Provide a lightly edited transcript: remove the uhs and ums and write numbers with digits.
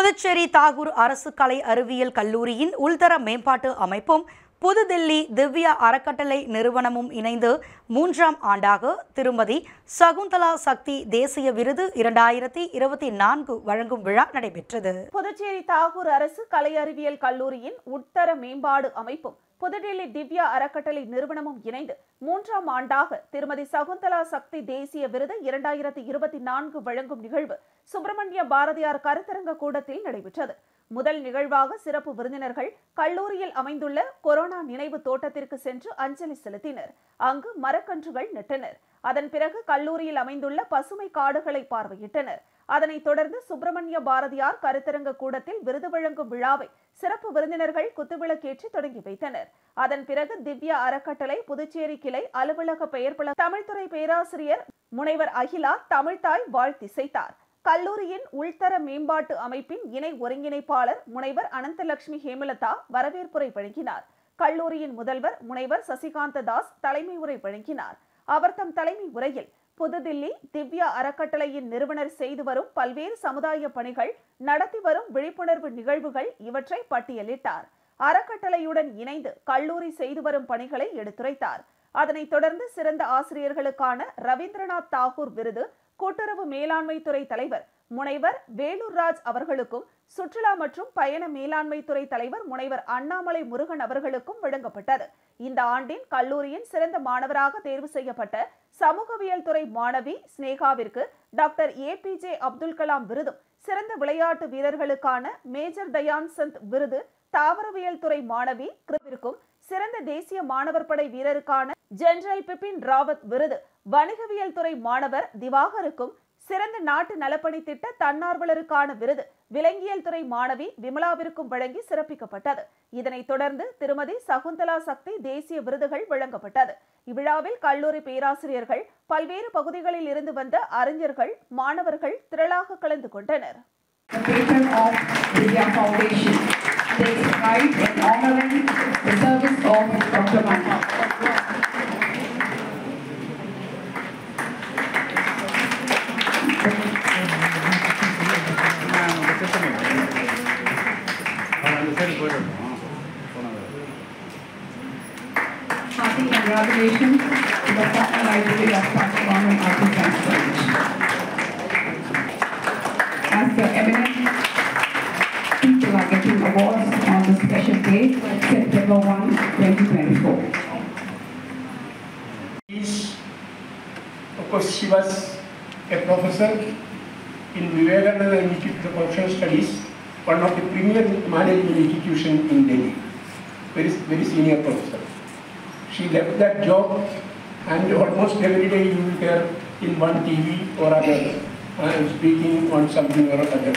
புதுச்சேரி தாகூர் அரசு கலை அறிவியல் கல்லூரியின் உள்தர மேம்பாட்டு அமைப்பும் புதுதில்லி திவ்யா அறக்கட்டளை நிறுவனமும் இணைந்து 3ஆம் ஆண்டாக திருமதி சகுந்தலா சக்தி தேசிய விருது 2024 வழங்கும் விழா நடைபெற்றது. புதுச்சேரி தாகூர் அரசு கலை அறிவியல் கல்லூரியின் உட்தர மேம்பாடு அமைப்பும் புதுடில்லி திவ்யா அறக்கட்டளை நிறுவனமும் இணைந்து 3ஆம் ஆண்டாக திருமதி சகுந்தலா சக்தி தேசிய விருது 2024 வழங்கும் நிகழ்வு சுப்பிரமணிய பாரதியார் கருத்தரங்க கூடத்தில் நடைபெற்றது. முதல் நிகழ்வாக சிறப்பு விருந்தினர்கள் கல்லூரியில் அமைந்துள்ள கொரோனா நினைவு தோட்டத்திற்கு சென்று அஞ்சலி செலுத்தினர். அங்கு மரக்கன்றுகள் நட்டனர். அதன் பிறகு கல்லூரியில் அமைந்துள்ள பசுமை காடுகளை பார்வையிட்டனர். அதனைத் தொடர்ந்து சுப்பிரமணிய பாரதியார் கருத்தரங்க கூடத்தில் விருது வழங்கும் விழாவை சிறப்பு விருந்தினர்கள் குத்துவிளக்கேற்றி தொடங்கி வைத்தனர். அதன் பிறகு திவ்யா அறக்கட்டளை புதுச்சேரி கிளை அலுவலக பெயர்பல தமிழ்துறை பேராசிரியர் முனைவர் அகிலா தமிழ்தாய் வாழ்த்திசைத்தார். கல்லூரியின் உள்தர மேம்பாட்டு அமைப்பின் இணை ஒருங்கிணைப்பாளர் முனைவர் அனந்தலட்சுமி ஹேமலதா வரவேற்புரை வழங்கினார். கல்லூரியின் முதல்வர் முனைவர் சசிகாந்த தாஸ் தலைமை உரை வழங்கினார். அவர் தம் தலைமை உரையில் புதுதில்லி திவ்யா அறக்கட்டளையின் நிறுவனர் செய்து வரும் பல்வேறு சமுதாய பணிகள், நடத்தி வரும் விழிப்புணர்வு நிகழ்வுகள் இவற்றை பட்டியலிட்டார். அறக்கட்டளையுடன் இணைந்து கல்லூரி செய்து வரும் பணிகளை எடுத்துரைத்தார். அதனைத் தொடர்ந்து சிறந்த ஆசிரியர்களுக்கான ரவீந்திரநாத் தாகூர் விருது கூட்டுறவு மேலாண்மை துறை தலைவர் முனைவர் வேலூர் ராஜ் அவர்களுக்கும், சுற்றுலா மற்றும் பயண மேலாண்மை துறை தலைவர் முனைவர் அண்ணாமலை முருகன் அவர்களுக்கும் வழங்கப்பட்டது. இந்த ஆண்டின் கல்லூரியின் சிறந்த மாணவராக தேர்வு செய்யப்பட்ட சமூகவியல் துறை மாணவி ஸ்னேகாவிற்கு டாக்டர் APJ அப்துல் கலாம் விருதும், சிறந்த விளையாட்டு வீரர்களுக்கான மேஜர் தயான் சந்த் விருது தாவரவியல் துறை மாணவி கிருவிற்கும், சிறந்த தேசிய மாணவர் படை வீரருக்கான ஜெனரல் பிபின் ராவத் விருது வணிகவியல் துறை மாணவர் திவாகருக்கும், சிறந்த நாட்டு நலப்பணி திட்ட தன்னார்வலருக்கான விருது விலங்கியல் துறை மாணவி விமலாவிற்கும் வழங்கி சிறப்பிக்கப்பட்டது. இதனைத் தொடர்ந்து திருமதி சகுந்தலா சக்தி தேசிய விருதுகள் வழங்கப்பட்டது. இவ்விழாவில் கல்லூரி பேராசிரியர்கள், பல்வேறு பகுதிகளில் இருந்து வந்த அறிஞர்கள், மாணவர்கள் திரளாக கலந்து கொண்டனர். Takes pride in honoring the service of Dr. Mata. Hearty congratulations to the Partner Library of Pakistan and Artists College. As the eminent people are getting awards on the special date, September 1, 2024. Of course, she was a professor in Vivekananda Institute of Professional Studies, one of the premier management institutions in Delhi. Very senior professor. She left that job, and almost every day you will hear in one TV or other speaking on something or other.